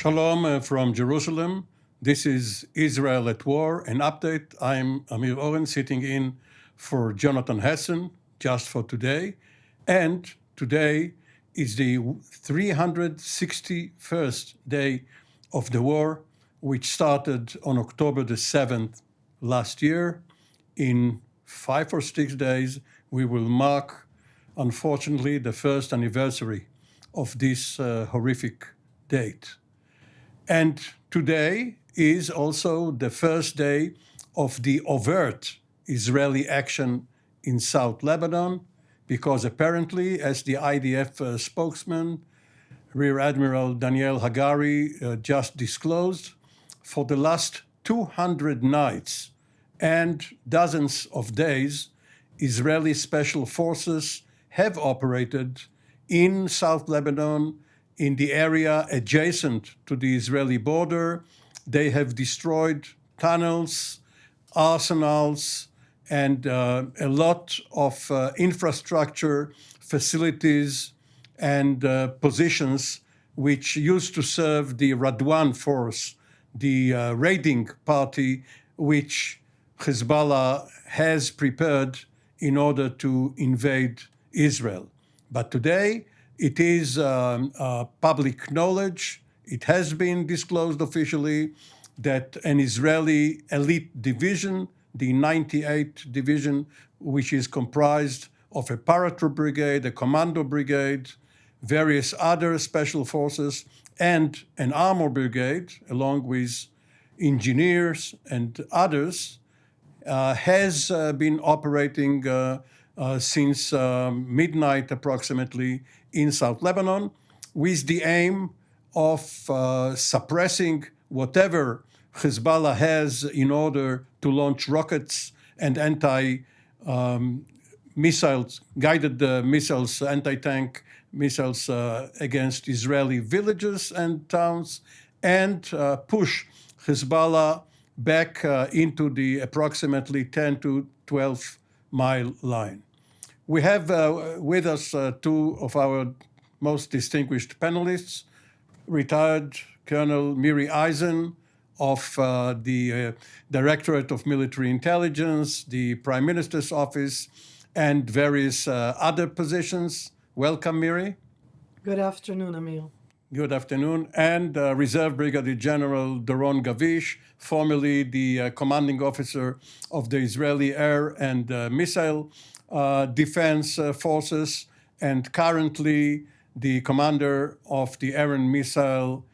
Shalom from Jerusalem. This is Israel at War, an update. I'm Amir Oren, sitting in for Jonathan Hessen, just for today. And today is the 361st day of the war, which started on October the 7th last year. In 5 or 6 days, we will mark, unfortunately, the first anniversary of this horrific date. And today is also the first day of the overt Israeli action in South Lebanon, because apparently, as the IDF spokesman, Rear Admiral Daniel Hagari just disclosed, for the last 200 nights and dozens of days, Israeli special forces have operated in South Lebanon, in the area adjacent to the Israeli border. They have destroyed tunnels, arsenals, and a lot of infrastructure, facilities, and positions which used to serve the Radwan force, the raiding party which Hezbollah has prepared in order to invade Israel. But today, it is public knowledge, it has been disclosed officially, that an Israeli elite division, the 98th Division, which is comprised of a paratroop brigade, a commando brigade, various other special forces, and an armor brigade, along with engineers and others, has been operating since midnight approximately in South Lebanon, with the aim of suppressing whatever Hezbollah has in order to launch rockets and anti-missiles, guided missiles, anti-tank missiles against Israeli villages and towns, and push Hezbollah back into the approximately 10 to 12 mile line. We have with us two of our most distinguished panelists, retired Colonel Miri Eisen of the Directorate of Military Intelligence, the Prime Minister's Office, and various other positions. Welcome, Miri. Good afternoon, Amir. Good afternoon. And Reserve Brigadier General Doron Gavish, formerly the commanding officer of the Israeli Air and Missile Defense Forces, and currently the commander of the Air and Missile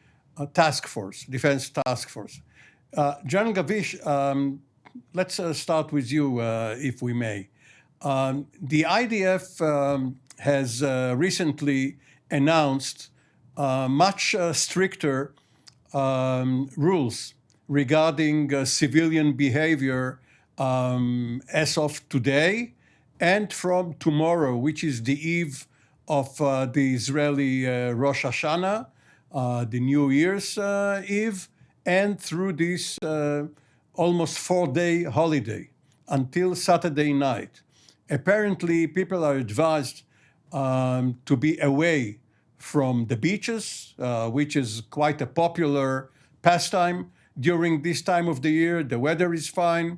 Task Force, Defense Task Force. General Gavish, let's start with you, if we may. The IDF has recently announced much stricter rules regarding civilian behavior as of today and from tomorrow, which is the eve of the Israeli Rosh Hashanah, the New Year's Eve, and through this almost 4-day holiday until Saturday night. Apparently, people are advised to be away from the beaches, which is quite a popular pastime during this time of the year. The weather is fine.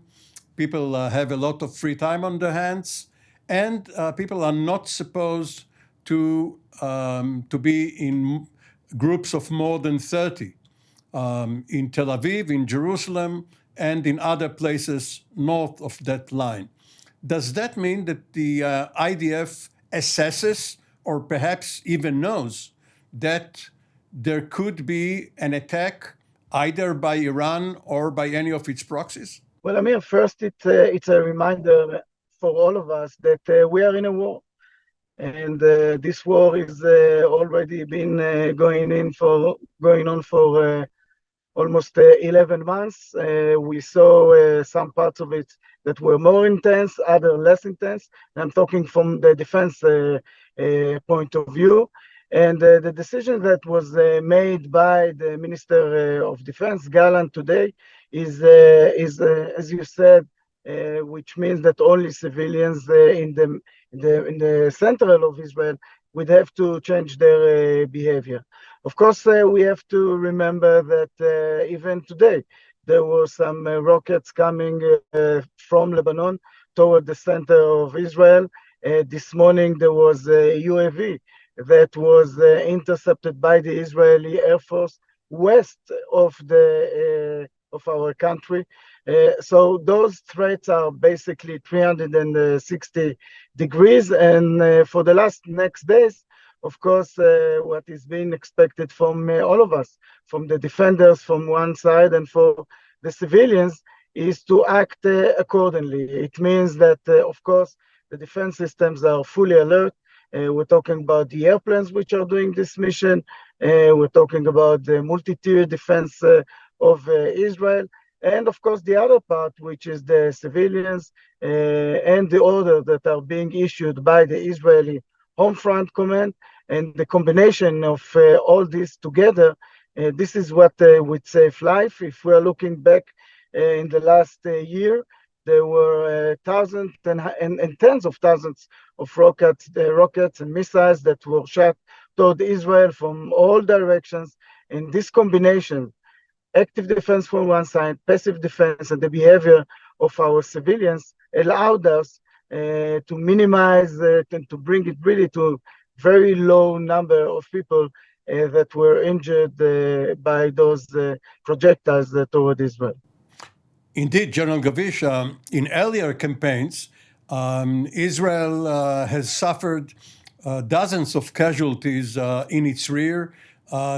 People have a lot of free time on their hands, and people are not supposed to be in groups of more than 30 in Tel Aviv, in Jerusalem, and in other places north of that line. Does that mean that the IDF assesses or perhaps even knows that there could be an attack either by Iran or by any of its proxies? Well, Amir, first it's a reminder for all of us that we are in a war. And this war is already been going on for almost 11 months. We saw some parts of it that were more intense, other less intense. I'm talking from the defense point of view. And the decision that was made by the Minister of Defense, Gallant, today is as you said, which means that only civilians in the central of Israel would have to change their behavior. Of course, we have to remember that even today, there were some rockets coming from Lebanon toward the center of Israel. This morning, there was a UAV that was intercepted by the Israeli Air Force west of our country. So those threats are basically 360 degrees, and for the next days, of course, what is being expected from all of us, from the defenders from one side and for the civilians, is to act accordingly. It means that, of course, the defense systems are fully alert. We're talking about the airplanes which are doing this mission. We're talking about the multi-tier defense of Israel. And of course, the other part, which is the civilians and the orders that are being issued by the Israeli Home Front Command, and the combination of all this together, this is what would save life. If we're looking back in the last year, there were thousands and tens of thousands of rockets and missiles that were shot toward Israel from all directions. And this combination, active defense from one side, passive defense, and the behavior of our civilians allowed us to minimize and to bring it really to very low number of people that were injured by those projectiles toward Israel. Indeed, General Gavish, in earlier campaigns, Israel has suffered dozens of casualties in its rear,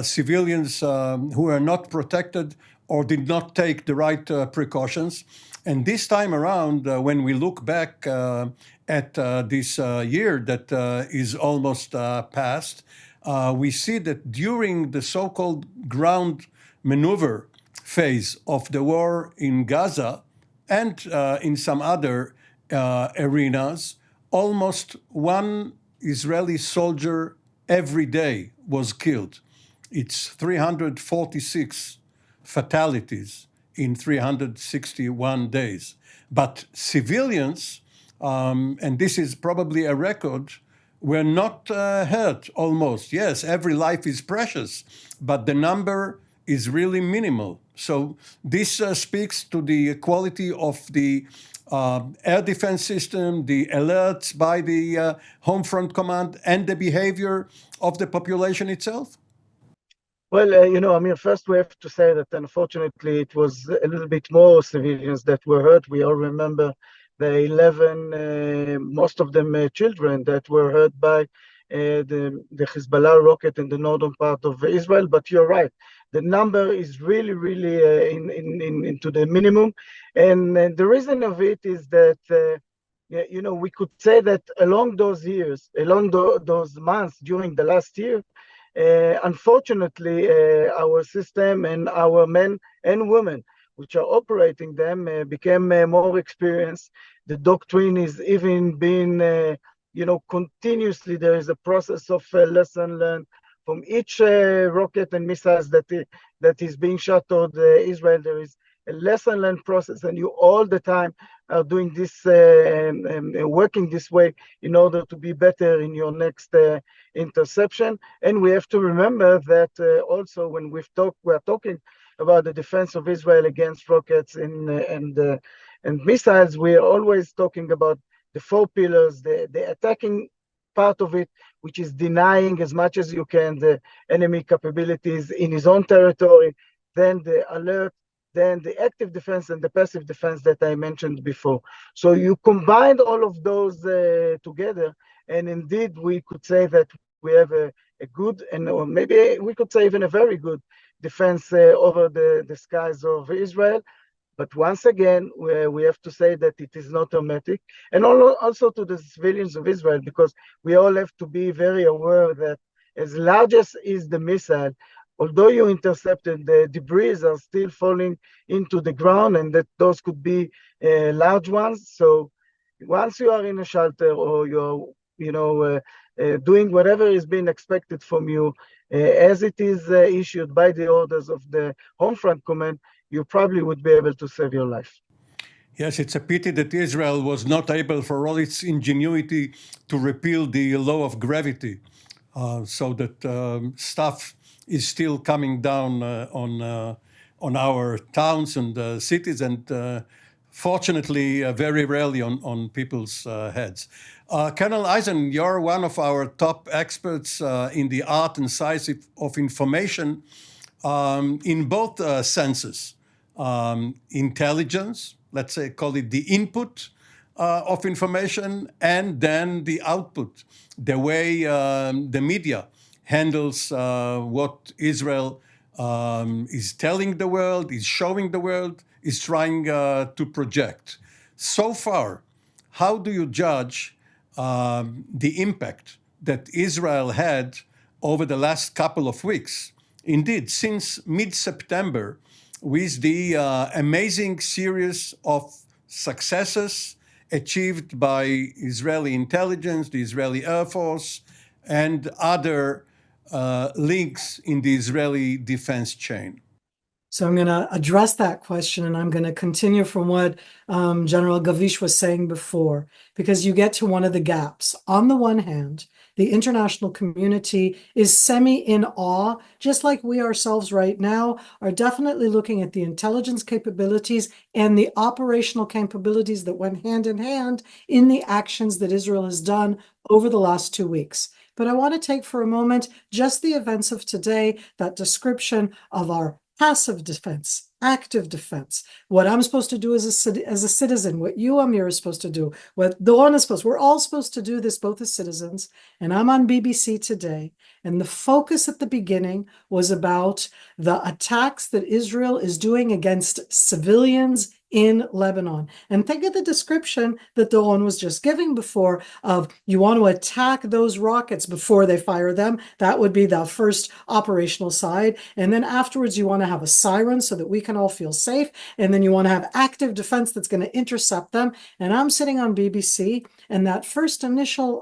civilians who are not protected or did not take the right precautions. And this time around, when we look back at this year that is almost past, we see that during the so-called ground maneuver phase of the war in Gaza and in some other arenas, almost one Israeli soldier every day was killed. It's 346 fatalities in 361 days. But civilians, and this is probably a record, were not hurt almost. Yes, every life is precious, but the number is really minimal. So this speaks to the quality of the air defense system, the alerts by the Home Front Command, and the behavior of the population itself? Well, Amir, first we have to say that unfortunately it was a little bit more civilians that were hurt. We all remember the 11, most of them children, that were hurt by the Hezbollah rocket in the northern part of Israel. But you're right, the number is really, really into the minimum. And the reason of it is that, we could say that along those years, those months during the last year, unfortunately, our system and our men and women which are operating them became more experienced. The doctrine is even being, continuously there is a process of lesson learned from each rocket and missiles that is being shot toward Israel. There is a lesson learned process, and you all the time are doing this, working this way in order to be better in your next interception. And we have to remember that also when we are talking about the defense of Israel against rockets and missiles, we are always talking about the four pillars, the attacking part of it, which is denying as much as you can the enemy capabilities in his own territory, then the alert, then the active defense and the passive defense that I mentioned before. So you combine all of those together, and indeed we could say that we have a good, or maybe we could say even a very good defense over the skies of Israel. But once again, we have to say that it is not hermetic, and also to the civilians of Israel, because we all have to be very aware that as large as is the missile, although you intercepted, the debris are still falling into the ground, and that those could be large ones. So once you are in a shelter, or you're, doing whatever is being expected from you, as it is issued by the orders of the Home Front Command, you probably would be able to save your life. Yes, it's a pity that Israel was not able, for all its ingenuity, to repeal the law of gravity, so that stuff is still coming down on our towns and cities, and fortunately, very rarely on people's heads. Colonel Eisen, you're one of our top experts in the art and science of information in both senses. Intelligence, let's say, call it the input of information, and then the output, the way the media handles what Israel is telling the world, is showing the world, is trying to project. So far, how do you judge the impact that Israel had over the last couple of weeks? Indeed, since mid-September, with the amazing series of successes achieved by Israeli intelligence, the Israeli Air Force, and other links in the Israeli defense chain. So I'm going to address that question, and I'm going to continue from what General Gavish was saying before, because you get to one of the gaps. On the one hand, the international community is in awe, just like we ourselves right now are definitely looking at the intelligence capabilities and the operational capabilities that went hand in hand in the actions that Israel has done over the last 2 weeks. But I want to take for a moment just the events of today, that description of our passive defense, active defense, what I'm supposed to do as a citizen, what you, Amir, is supposed to do, what Doron is supposed to. We're all supposed to do this, both as citizens. And I'm on BBC today. And the focus at the beginning was about the attacks that Israel is doing against civilians in Lebanon. And think of the description that Doron was just giving before of you want to attack those rockets before they fire them. That would be the first operational side. And then afterwards, you want to have a siren so that we can all feel safe. And then you want to have active defense that's going to intercept them. And I'm sitting on BBC, and that first initial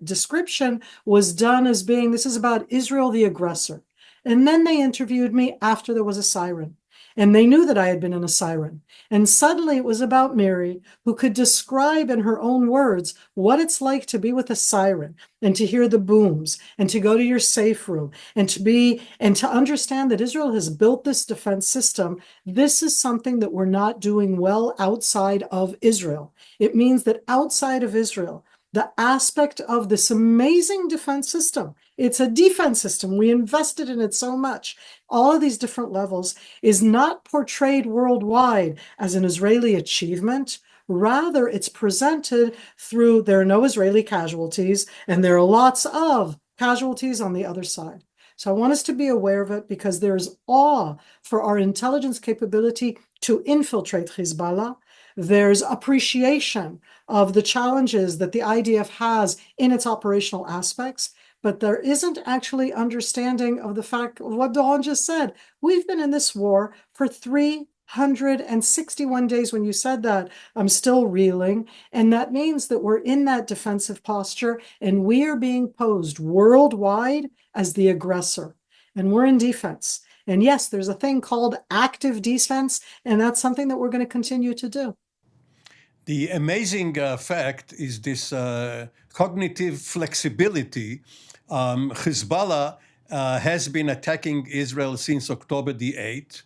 description was done as being, this is about Israel, the aggressor. And then they interviewed me after there was a siren. And they knew that I had been in a siren. And suddenly it was about Mary, who could describe in her own words what it's like to be with a siren and to hear the booms and to go to your safe room and to understand that Israel has built this defense system. This is something that we're not doing well outside of Israel. It means that outside of Israel, the aspect of this amazing defense system, it's a defense system. We invested in it so much. All of these different levels is not portrayed worldwide as an Israeli achievement. Rather, it's presented through there are no Israeli casualties, and there are lots of casualties on the other side. So I want us to be aware of it, because there's awe for our intelligence capability to infiltrate Hezbollah. There's appreciation of the challenges that the IDF has in its operational aspects, but there isn't actually understanding of the fact of what Doron just said. We've been in this war for 361 days. When you said that, I'm still reeling. And that means that we're in that defensive posture, and we are being posed worldwide as the aggressor. And we're in defense. And yes, there's a thing called active defense, and that's something that we're going to continue to do. The amazing fact is this cognitive flexibility. Hezbollah has been attacking Israel since October the 8th.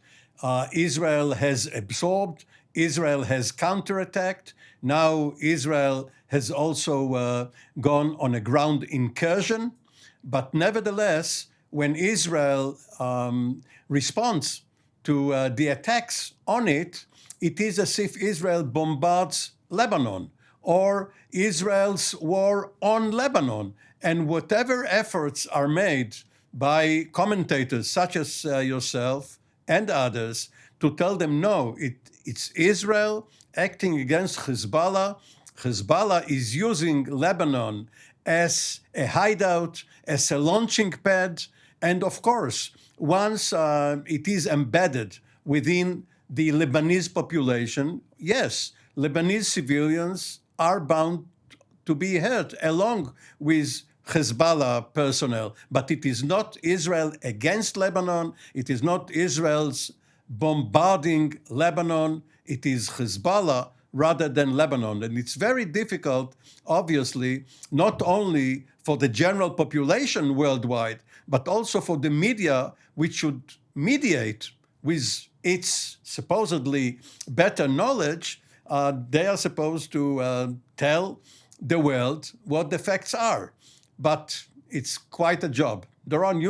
Israel has absorbed, Israel has counterattacked. Now Israel has also gone on a ground incursion. But nevertheless, when Israel responds to the attacks on it, it is as if Israel bombards Lebanon or Israel's war on Lebanon. And whatever efforts are made by commentators such as yourself and others to tell them, no, it's Israel acting against Hezbollah. Hezbollah is using Lebanon as a hideout, as a launching pad. And of course, once it is embedded within the Lebanese population, yes, Lebanese civilians are bound to be hurt along with Hezbollah personnel. But it is not Israel against Lebanon. It is not Israel's bombarding Lebanon. It is Hezbollah rather than Lebanon. And it's very difficult, obviously, not only for the general population worldwide, but also for the media, which should mediate with its supposedly better knowledge. They are supposed to tell the world what the facts are. But it's quite a job. Doron,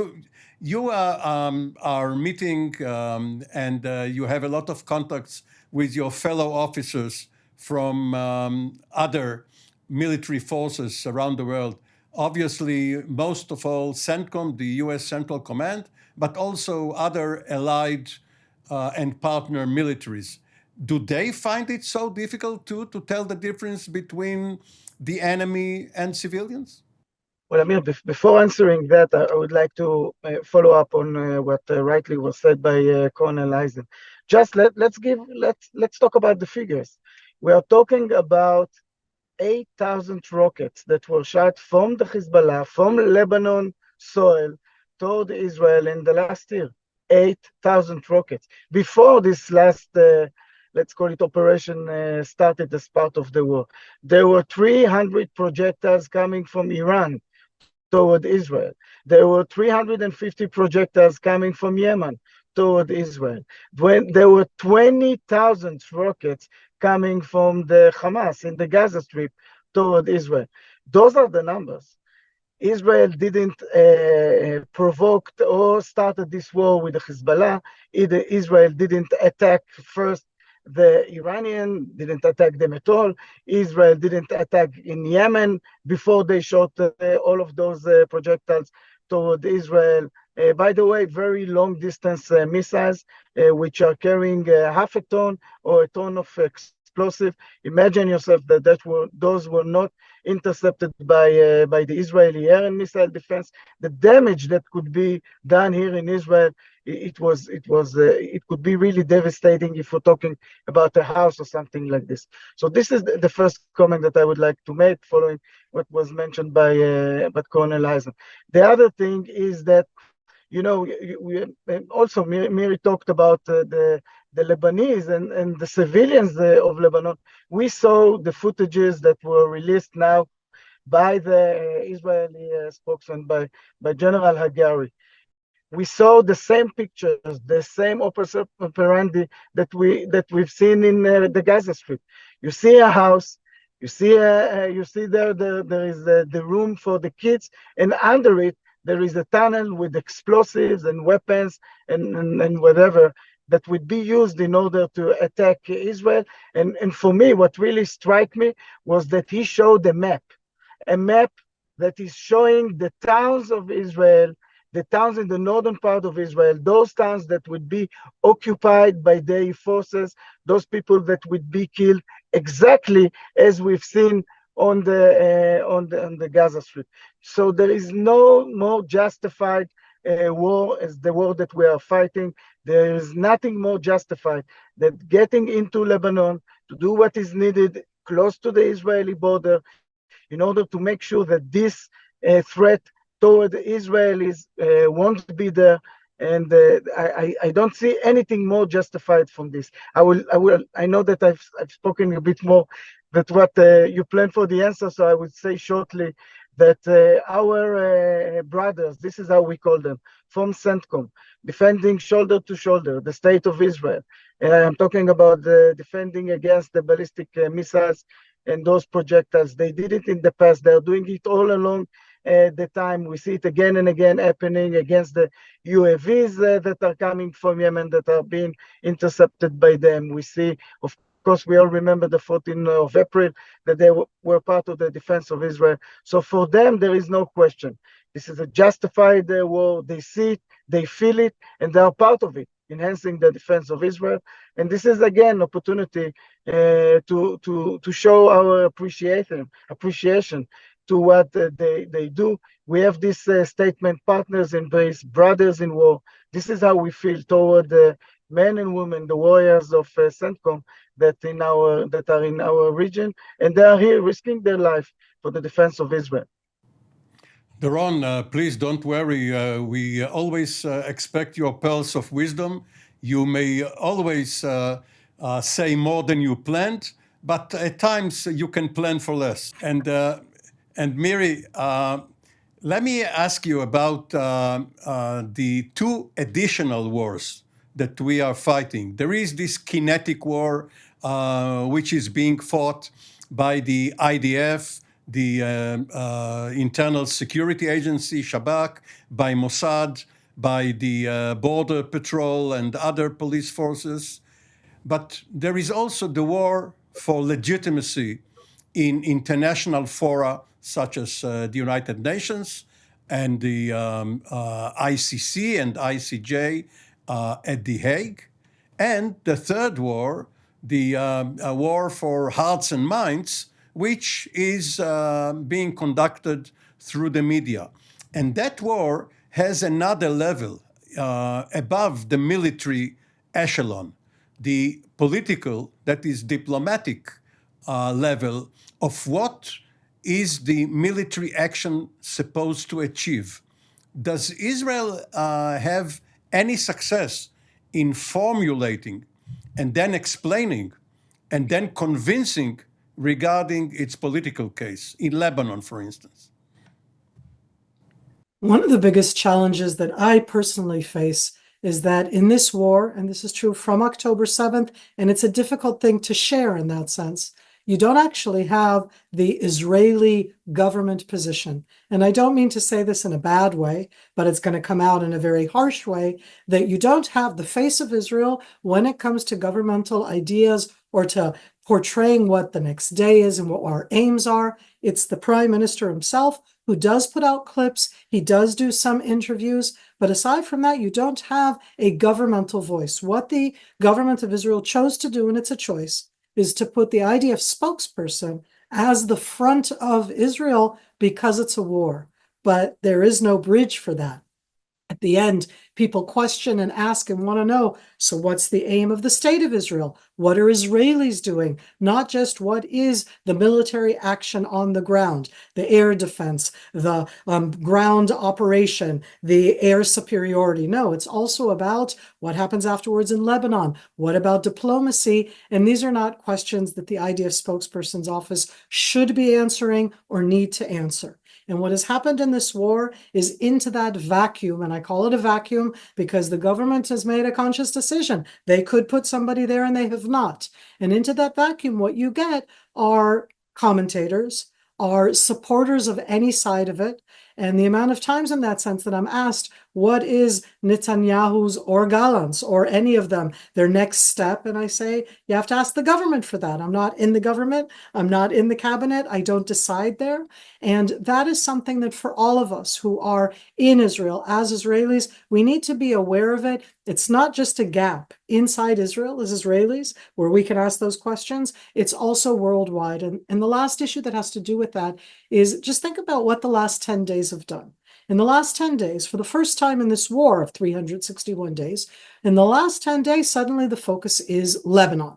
you are meeting and you have a lot of contacts with your fellow officers from other military forces around the world. Obviously, most of all, CENTCOM, the US Central Command, but also other allied and partner militaries. Do they find it so difficult too to tell the difference between the enemy and civilians? Well, Amir, before answering that, I would like to follow up on what rightly was said by Colonel Eisen. Just let's talk about the figures. We are talking about 8,000 rockets that were shot from the Hezbollah, from Lebanon soil toward Israel in the last year. 8,000 rockets. Before this last, let's call it operation, started as part of the war, there were 300 projectiles coming from Iran toward Israel. There were 350 projectiles coming from Yemen toward Israel. When there were 20,000 rockets coming from the Hamas in the Gaza Strip toward Israel. Those are the numbers. Israel didn't provoke or started this war with the Hezbollah. Israel didn't attack first the Iranian, didn't attack them at all. Israel didn't attack in Yemen before they shot all of those projectiles toward Israel. By the way, very long distance missiles, which are carrying half a ton or a ton of explosive. Imagine yourself that those were not intercepted by the Israeli air and missile defense. The damage that could be done here in Israel, it could be really devastating if we're talking about a house or something like this. So this is the first comment that I would like to make, following what was mentioned by Colonel Eisen. The other thing is that, you know, we also Miri talked about the Lebanese and the civilians of Lebanon. We saw the footages that were released now by the Israeli spokesman, by General Hagari. We saw the same pictures, the same operandi that we've seen in the Gaza Strip. You see a house, you see there is the room for the kids, and under it there is a tunnel with explosives and weapons and whatever that would be used in order to attack Israel. And for me, what really struck me was that he showed a map that is showing the towns of Israel, the towns in the northern part of Israel, those towns that would be occupied by the forces, those people that would be killed, exactly as we've seen on the Gaza Strip. So there is no more justified war as the war that we are fighting. There is nothing more justified than getting into Lebanon to do what is needed close to the Israeli border in order to make sure that this threat toward the Israelis won't be there. And I don't see anything more justified from this. I know that I've spoken a bit more than what you planned for the answer, so I would say shortly that our brothers, this is how we call them, from CENTCOM, defending shoulder to shoulder the state of Israel. I'm talking about defending against the ballistic missiles and those projectiles. They did it in the past. They're doing it all along the time. We see it again and again happening against the UAVs that are coming from Yemen that are being intercepted by them. We see, of course, we all remember the 14th of April, that they were part of the defense of Israel. So for them, there is no question. This is a justified war. They see it, they feel it, and they are part of it, enhancing the defense of Israel. And this is, again, opportunity to show our appreciation to what they do. We have this statement, partners in peace, brothers in war. This is how we feel toward the men and women, the warriors of CENTCOM that are in our region, and they are here risking their life for the defense of Israel. Doron, please don't worry. We always expect your pearls of wisdom. You may always say more than you planned, but at times you can plan for less. And Miri, Let me ask you about the two additional wars that we are fighting. There is this kinetic war, which is being fought by the IDF, the Internal Security Agency, Shabak, by Mossad, by the Border Patrol and other police forces. But there is also the war for legitimacy in international fora such as the United Nations and the ICC and ICJ at The Hague. And the third war, the war for hearts and minds, which is being conducted through the media. And that war has another level above the military echelon, the political, that is diplomatic level of what is the military action supposed to achieve. Does Israel have any success in formulating and then explaining and then convincing regarding its political case in Lebanon, for instance? One of the biggest challenges that I personally face is that in this war, and this is true from October 7th, and it's a difficult thing to share in that sense, you don't actually have the Israeli government position. And I don't mean to say this in a bad way, but it's going to come out in a very harsh way, that you don't have the face of Israel when it comes to governmental ideas or to portraying what the next day is and what our aims are. It's the prime minister himself who does put out clips. He does do some interviews. But aside from that, you don't have a governmental voice. What the government of Israel chose to do, and it's a choice, is to put the IDF spokesperson as the front of Israel because it's a war. But there is no bridge for that. At the end, people question and ask and want to know, so what's the aim of the state of Israel? What are Israelis doing? Not just what is the military action on the ground, the air defense, the ground operation, the air superiority. No, it's also about what happens afterwards in Lebanon. What about diplomacy? And these are not questions that the IDF spokesperson's office should be answering or need to answer. And what has happened in this war is into that vacuum, and I call it a vacuum because the government has made a conscious decision. They could put somebody there and they have not. And into that vacuum, what you get are commentators, are supporters of any side of it. And the amount of times in that sense that I'm asked, what is Netanyahu's or Gallant's or any of them, their next step? And I say, you have to ask the government for that. I'm not in the government. I'm not in the cabinet. I don't decide there. And that is something that for all of us who are in Israel as Israelis, we need to be aware of it. It's not just a gap inside Israel as Israelis where we can ask those questions. It's also worldwide. And the last issue that has to do with that is just think about what the last 10 days have done. In the last 10 days, for the first time in this war of 361 days, in the last 10 days, suddenly the focus is Lebanon.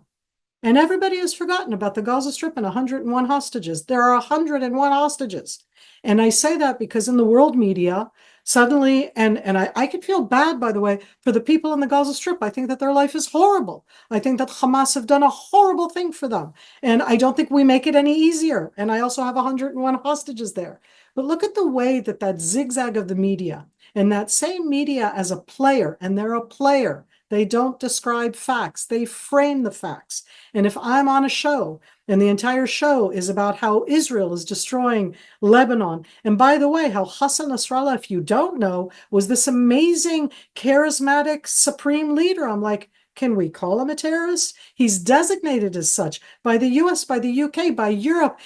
And everybody has forgotten about the Gaza Strip and 101 hostages. There are 101 hostages. And I say that because in the world media, suddenly, and I could feel bad, by the way, for the people in the Gaza Strip. I think that their life is horrible. I think that Hamas have done a horrible thing for them. And I don't think we make it any easier. And I also have 101 hostages there. But look at the way that that zigzag of the media and that same media as a player, and they're a player. They don't describe facts. They frame the facts. And if I'm on a show and the entire show is about how Israel is destroying Lebanon, and by the way, how Hassan Nasrallah, if you don't know, was this amazing, charismatic, supreme leader, I'm like, can we call him a terrorist? He's designated as such by the US, by the UK, by Europe.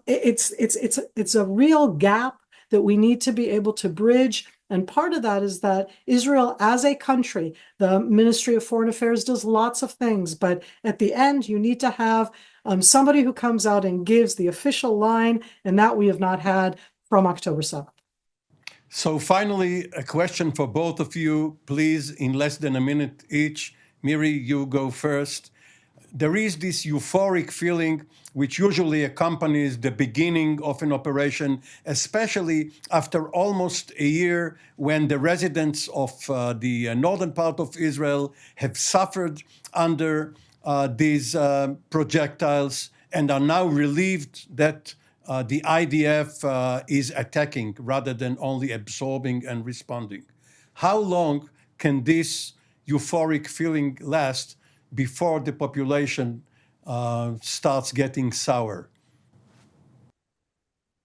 It's a real gap that we need to be able to bridge. And part of that is that Israel as a country, the Ministry of Foreign Affairs does lots of things, but at the end, you need to have somebody who comes out and gives the official line, and that we have not had from October 7th. So finally, a question for both of you, please, in less than a minute each. Miri, you go first. There is this euphoric feeling which usually accompanies the beginning of an operation, especially after almost a year when the residents of the northern part of Israel have suffered under these projectiles and are now relieved that the IDF is attacking rather than only absorbing and responding. How long can this euphoric feeling last before the population starts getting sour?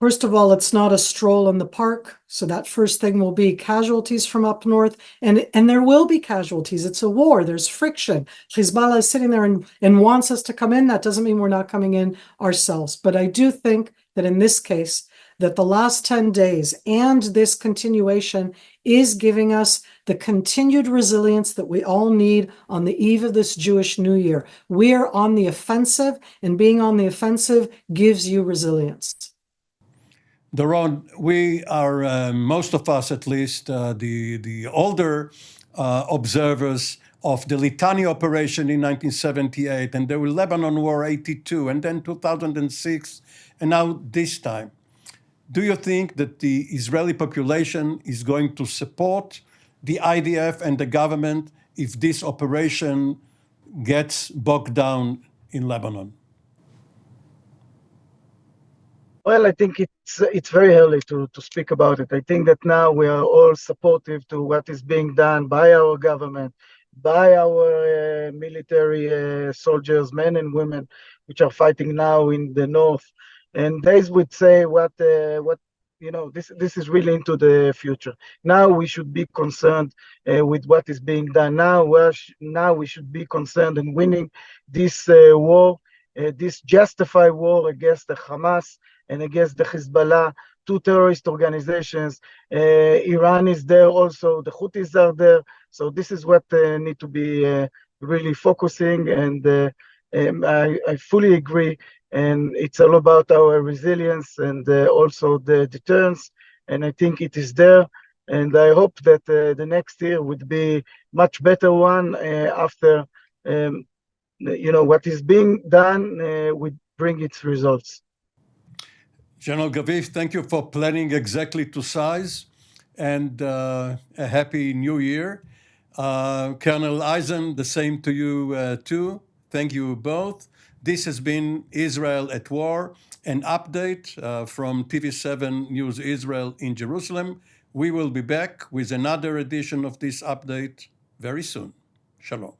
First of all, it's not a stroll in the park. So that first thing will be casualties from up north. And there will be casualties. It's a war. There's friction. Hezbollah is sitting there and wants us to come in. That doesn't mean we're not coming in ourselves. But I do think that in this case, that the last 10 days and this continuation is giving us the continued resilience that we all need on the eve of this Jewish New Year. We are on the offensive, and being on the offensive gives you resilience. Doron, we are, most of us at least, the older observers of the Litani operation in 1978, and the Lebanon War 82, and then 2006, and now this time. Do you think that the Israeli population is going to support the IDF and the government if this operation gets bogged down in Lebanon? Well, I think it's very early to speak about it. I think that now we are all supportive to what is being done by our government, by our military soldiers, men and women, which are fighting now in the north. And they would say what this is really into the future. Now we should be concerned with what is being done now. Now we should be concerned in winning this war, this justified war against the Hamas and against the Hezbollah, two terrorist organizations. Iran is there also, the Houthis are there. So this is what need to be really focusing, and I fully agree. And it's all about our resilience and also the deterrence. And I think it is there. And I hope that the next year would be much better one after, what is being done would bring its results. General Gaviv, thank you for planning exactly to size, and a happy new year. Colonel Eisen, the same to you too. Thank you both. This has been Israel at War, an update from TV7 News Israel in Jerusalem. We will be back with another edition of this update very soon. Shalom.